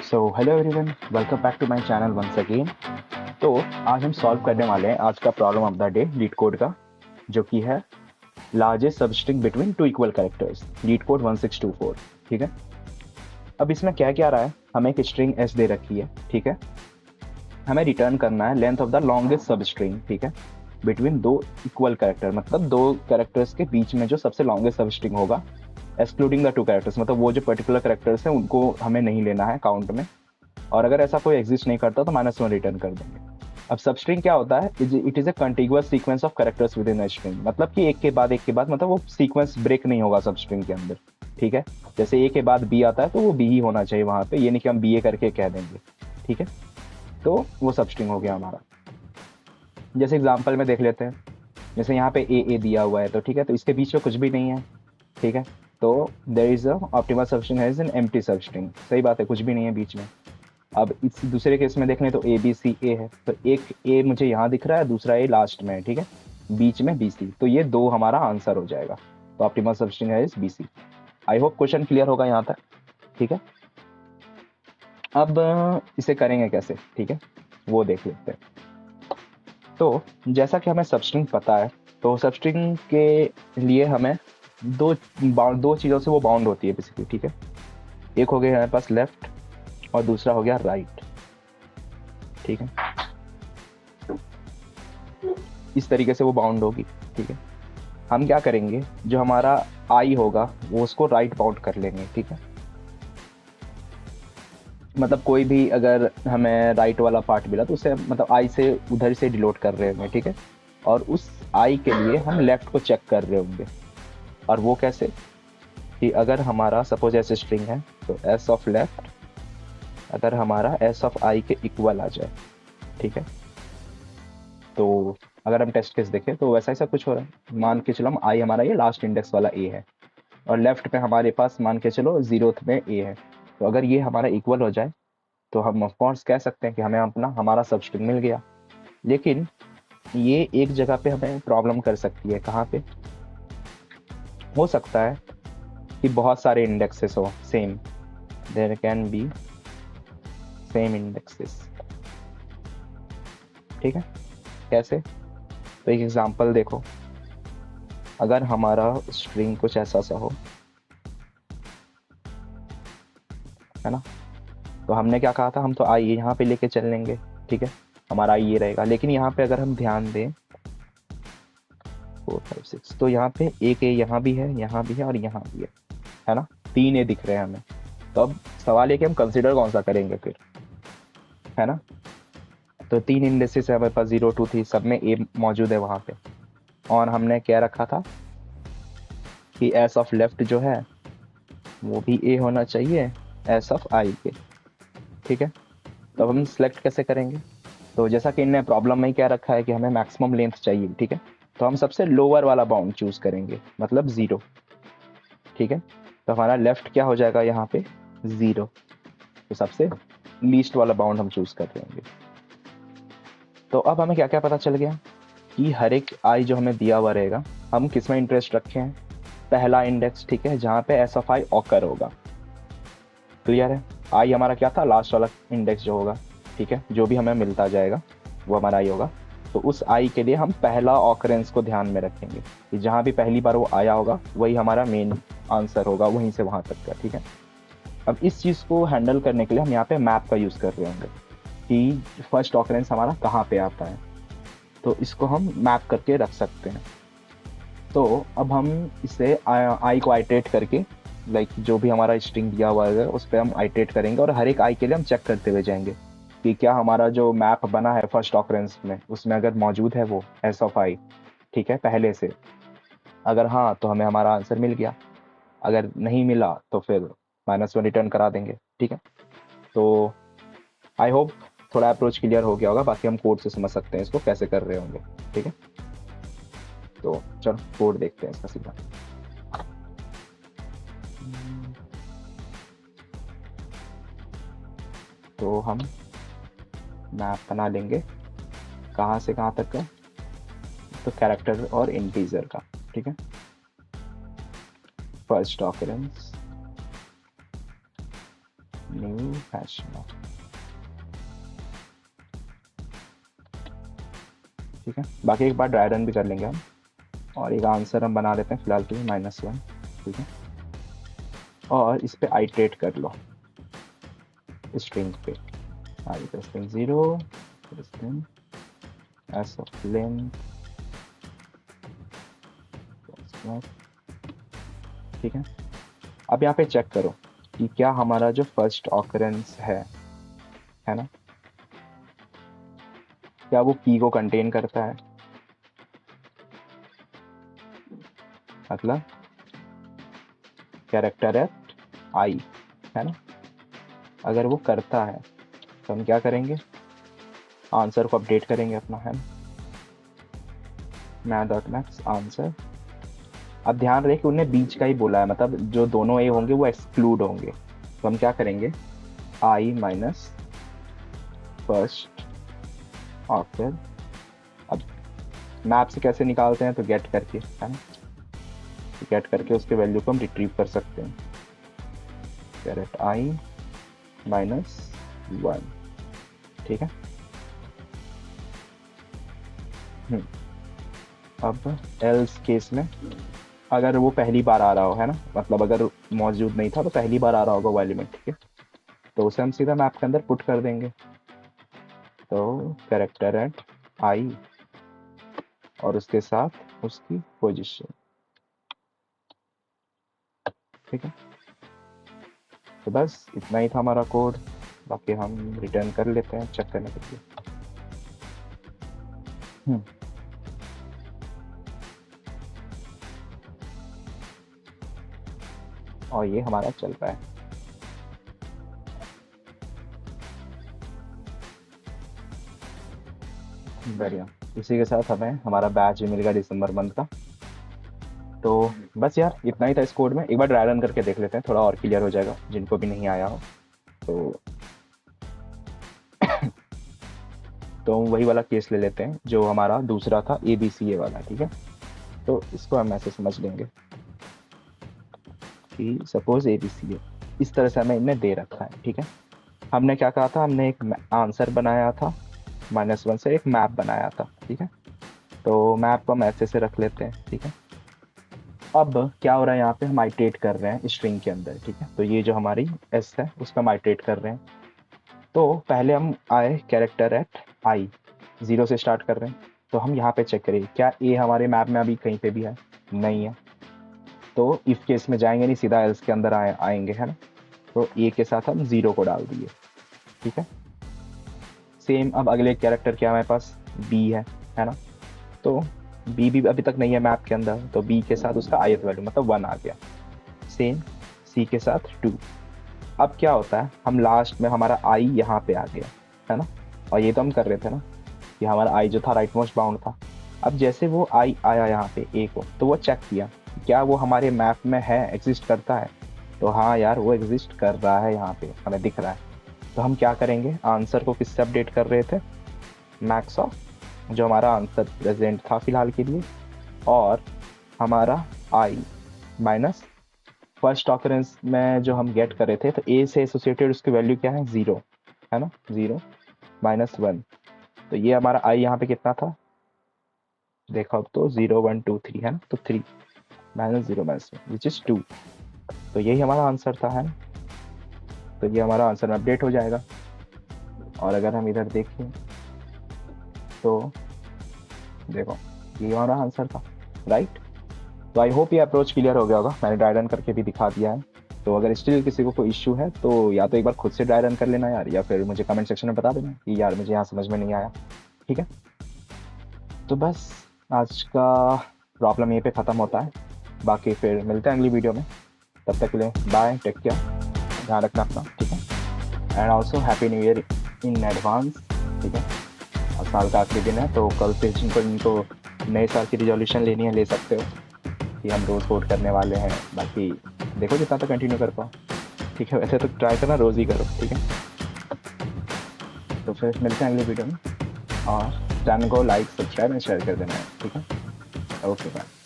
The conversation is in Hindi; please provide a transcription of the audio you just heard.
So hello everyone, welcome back to my channel once again. तो आज हम सॉल्व करने वाले हैं आज का problem of the day LeetCode का, जो कि है largest substring between two equal characters, LeetCode 1624। ठीक है, अब इसमें क्या क्या रहा है, हमें एक स्ट्रिंग एस दे रखी है। ठीक है, हमें रिटर्न करना है length of the longest substring. ठीक है, बिटवीन दो इक्वल कैरेक्टर, मतलब दो कैरेक्टर्स के बीच में जो सबसे लॉन्गेस्ट सबस्ट्रिंग होगा, एक्सक्लूडिंग द टू कैरेक्टर्स, मतलब वो जो पर्टिकुलर कैरेक्टर्स हैं उनको हमें नहीं लेना है काउंट में, और अगर ऐसा कोई एग्जिस्ट नहीं करता तो -1 रिटर्न कर देंगे। अब सबस्ट्रिंग क्या होता है, it is a contiguous sequence of characters with in string, मतलब कि एक के बाद एक के बाद, मतलब वो सीक्वेंस ब्रेक नहीं होगा सबस्ट्रिंग के अंदर। ठीक है, जैसे ए के बाद बी आता है तो वो बी ही होना चाहिए वहां पे, ये नहीं कि हम बी ए करके कह देंगे। ठीक है, तो वो सबस्ट्रिंग हो गया हमारा। जैसे एग्जाम्पल में देख लेते हैं, जैसे यहाँ पे ए दिया हुआ है, तो ठीक है, तो इसके बीच में कुछ भी नहीं है। ठीक है, तो there is a optimal substring has an empty substring, सही बात है, कुछ भी नहीं है बीच में। अब इस दूसरे केस में देख लें तो ए बी सी ए है, तो एक ए मुझे यहाँ दिख रहा है, दूसरा ए लास्ट में है। ठीक है, बीच में बी सी, तो ये दो हमारा आंसर हो जाएगा। तो ऑप्टिमल सबस्ट्रिंग है इस B C. I hope question clear होगा यहाँ तक। ठीक है, अब इसे करेंगे कैसे, ठीक है, वो देख लेते हैं। तो जैसा कि हमें सबस्ट्रिंग पता है, तो सबस्ट्रिंग के लिए हमें दो चीज़ों से वो बाउंड होती है बेसिकली। ठीक है, एक हो गया हमारे पास लेफ्ट और दूसरा हो गया राइट। ठीक है, इस तरीके से वो बाउंड होगी। ठीक है, हम क्या करेंगे, जो हमारा आई होगा वो उसको राइट बाउंड कर लेंगे। ठीक है, मतलब कोई भी अगर हमें राइट वाला पार्ट मिला तो उसे मतलब आई से उधर से डिनोट कर रहे होंगे। ठीक है, और उस आई के लिए हम लेफ्ट को चेक कर रहे होंगे। और वो कैसे, कि अगर हमारा सपोज ऐसे स्ट्रिंग है, तो एस ऑफ लेफ्ट अगर हमारा एस ऑफ आई के इक्वल आ जाए। ठीक है, तो अगर हम टेस्ट केस देखें तो वैसा ही सब कुछ हो रहा है। मान के चलो हम आई हमारा ये लास्ट इंडेक्स वाला ए है, और लेफ्ट पे हमारे पास मान के चलो 0th में ए है, तो अगर ये हमारा इक्वल हो जाए तो हम ऑफ कोर्स कह सकते हैं कि हमें अपना हमारा सबस्ट्रिंग मिल गया। लेकिन ये एक जगह पे हमें प्रॉब्लम कर सकती है। कहाँ पे हो सकता है कि बहुत सारे इंडेक्सेस हो same, there can be same indexes. ठीक है, कैसे, तो एक एग्जांपल देखो, अगर हमारा स्ट्रिंग कुछ ऐसा सा हो, है ना, तो हमने क्या कहा था, हम तो आई यहाँ पे लेके चल लेंगे। ठीक है, हमारा आई ये रहेगा, लेकिन यहाँ पे अगर हम ध्यान दें 4 5 6, तो यहाँ पे एक ए यहाँ भी है, यहाँ भी है और यहाँ भी है ना, 3 ए दिख रहे हैं हमें। तो अब सवाल है कि हम कंसिडर कौन सा करेंगे फिर, है ना। तो 3 इंडेक्सेस है हमारे पास, 0 2 3, सब में ए मौजूद है वहाँ पे, और हमने क्या रखा था कि एस ऑफ लेफ्ट जो है वो भी ए होना चाहिए एस ऑफ आई के। ठीक है, तो अब हम सिलेक्ट कैसे करेंगे, तो जैसा कि इनने प्रॉब्लम में क्या रखा है कि हमें मैक्सिमम लेंथ चाहिए। ठीक है, तो हम सबसे लोअर वाला बाउंड चूज करेंगे, मतलब 0। ठीक है, तो हमारा लेफ्ट क्या हो जाएगा यहाँ पे 0, तो सबसे लीस्ट वाला बाउंड हम चूज कर लेंगे। तो अब हमें क्या क्या पता चल गया कि हर एक आई जो हमें दिया हुआ रहेगा, हम किस में इंटरेस्ट रखे हैं, पहला इंडेक्स। ठीक है, जहाँ पे एस ऑफ आई ऑकर होगा। क्लियर है, आई हमारा क्या था, लास्ट वाला इंडेक्स जो होगा। ठीक है, जो भी हमें मिलता जाएगा वो हमारा आई होगा। तो उस आई के लिए हम पहला ऑकरेंस को ध्यान में रखेंगे, कि जहाँ भी पहली बार वो आया होगा वही हमारा मेन आंसर होगा, वहीं से वहाँ तक का। ठीक है, अब इस चीज़ को हैंडल करने के लिए हम यहाँ पे मैप का यूज़ कर रहे होंगे कि फर्स्ट ऑकरेंस हमारा कहाँ पे आता है, तो इसको हम मैप करके रख सकते हैं। तो अब हम इसे आई को आइटरेट करके, लाइक जो भी हमारा स्ट्रिंग दिया हुआ है उस पर हम आइटरेट करेंगे, और हर एक आई के लिए हम चेक करते हुए जाएंगे कि क्या हमारा जो मैप बना है फर्स्ट ऑकरेंस में, उसमें अगर मौजूद है वो एस ऑफ आई, ठीक है, पहले से, अगर हाँ तो हमें हमारा आंसर मिल गया, अगर नहीं मिला तो फिर -1 रिटर्न करा देंगे। ठीक है, तो आई होप थोड़ा अप्रोच क्लियर हो गया होगा, बाकी हम कोड से समझ सकते हैं इसको कैसे कर रहे होंगे। ठीक है, तो चलो कोड देखते हैं इसका सीधा। तो हम मैप बना लेंगे, कहाँ से कहाँ तक का, तो कैरेक्टर और इंटीजर का। ठीक है, first occurrence new hash map. ठीक है, बाकी एक बार ड्राई रन भी कर लेंगे हम, और एक आंसर हम बना लेते हैं फिलहाल के लिए -1। ठीक है, और इस पे आइट्रेट कर लो स्ट्रिंग पे, आगे string 0 string S of length. ठीक है, अब यहाँ पे चेक करो कि क्या हमारा जो फर्स्ट ऑकरेंस है ना, क्या वो की को कंटेन करता है, मतलब कैरेक्टर एट आई, है ना। अगर वो करता है तो हम क्या करेंगे, आंसर को अपडेट करेंगे अपना, है ना, math.max आंसर। अब ध्यान रहे कि उन्होंने बीच का ही बोला है, मतलब जो दोनों ए होंगे वो एक्सक्लूड होंगे, तो हम क्या करेंगे, आई माइनस फर्स्ट ऑक्टर। अब मैप से कैसे निकालते हैं, तो गेट करके, है ना, गेट करके उसके वैल्यू को हम रिट्रीव कर सकते हैं, कैरेट आई -1। ठीक है, अब एल्स केस में अगर वो पहली बार आ रहा हो, है ना, मतलब अगर मौजूद नहीं था तो पहली बार आ रहा होगा वो एलिमेंट, ठीक है, तो उसे हम सीधा मैप के अंदर पुट कर देंगे, तो कैरेक्टर एट आई और उसके साथ उसकी पोजीशन। ठीक है, तो बस इतना ही था हमारा कोड, बाकी हम रिटर्न कर लेते हैं चेक करने के लिए। और ये हमारा चल रहा है। बढ़िया, इसी के साथ हमें हमारा बैच भी मिल गया दिसंबर मंथ का। तो बस यार इतना ही था इस कोड में, एक बार ड्राई रन करके देख लेते हैं, थोड़ा और क्लियर हो जाएगा जिनको भी नहीं आया हो। तो वही वाला केस ले लेते हैं जो हमारा दूसरा था ABCA वाला। ठीक है, तो इसको हम ऐसे समझ लेंगे कि सपोज ABCA इस तरह से हमें इन्हें दे रखा है। ठीक है, हमने क्या कहा था, हमने एक आंसर बनाया था -1 से, एक मैप बनाया था। ठीक है, तो मैप को हम ऐसे से रख लेते हैं। ठीक है, अब क्या हो रहा है, यहाँ पे हम आइट्रेट कर रहे हैं स्ट्रिंग के अंदर। ठीक है, तो ये जो हमारी एस है उसका हम आइट्रेट कर रहे हैं। तो पहले हम आए कैरेक्टर एट आई, 0 से स्टार्ट कर रहे हैं, तो हम यहाँ पे चेक करें क्या ए हमारे मैप में अभी कहीं पे भी है, नहीं है, तो इफ केस में जाएंगे नहीं, सीधा एल्स के अंदर आएंगे, है ना, तो ए के साथ हम 0 को डाल दिए। ठीक है, सेम अब अगले कैरेक्टर क्या हमारे पास बी है ना, तो बी भी अभी तक नहीं है मैप के अंदर, तो बी के साथ उसका ith वैल्यू मतलब 1 आ गया। सेम सी के साथ 2। अब क्या होता है, हम लास्ट में हमारा आई यहाँ पे आ गया, है ना, और ये तो हम कर रहे थे ना कि हमारा आई जो था राइट मोस्ट बाउंड था। अब जैसे वो आई आया यहाँ पे ए को, तो वो चेक किया क्या वो हमारे मैप में है, एग्जिस्ट करता है, तो हाँ यार वो एग्जिस्ट कर रहा है, यहाँ पे हमें दिख रहा है। तो हम क्या करेंगे, आंसर को किससे अपडेट कर रहे थे, मैक्स ऑफ जो हमारा आंसर प्रेजेंट था फिलहाल के लिए, और हमारा आई माइनस फर्स्ट ऑकरेंस में जो हम गेट कर रहे थे, तो ए से एसोसिएटेड उसकी वैल्यू क्या है, 0, है ना, 0 -1। तो ये हमारा आई यहाँ पे कितना था, देखा तो 0 1 2 3 है ना, तो 3 -0 -1 विच इज 2। तो यही हमारा आंसर था, है ना, तो ये हमारा आंसर में अपडेट हो जाएगा। और अगर हम इधर देखें तो देखो ये हमारा आंसर था, राइट। तो आई होप ये अप्रोच क्लियर हो गया होगा, मैंने ड्राई रन करके भी दिखा दिया है। तो अगर स्टिल किसी को कोई इश्यू है तो या तो एक बार खुद से ड्राई रन कर लेना यार, या फिर मुझे कमेंट सेक्शन में बता देना कि यार मुझे यहाँ समझ में नहीं आया। ठीक है, तो बस आज का प्रॉब्लम यहीं पे ख़त्म होता है, बाकी फिर मिलते हैं अगली वीडियो में। तब तक के लिए बाय, टेक केयर, ध्यान रखना अपना। ठीक है, and also happy new year in advance. ठीक है, और साल का आखिरी दिन है, तो कल से जिनको नए साल की रिजोल्यूशन लेनी है ले सकते हो कि हम रोज़ कोड करने वाले हैं। बाकी देखो जितना तो कंटिन्यू कर पाओ। ठीक है, वैसे तो ट्राई करना रोज़ ही करो। ठीक है, तो फिर मिलते हैं अगली वीडियो में, और चैनल को लाइक सब्सक्राइब एंड शेयर कर देना है। ठीक है, ओके बाय।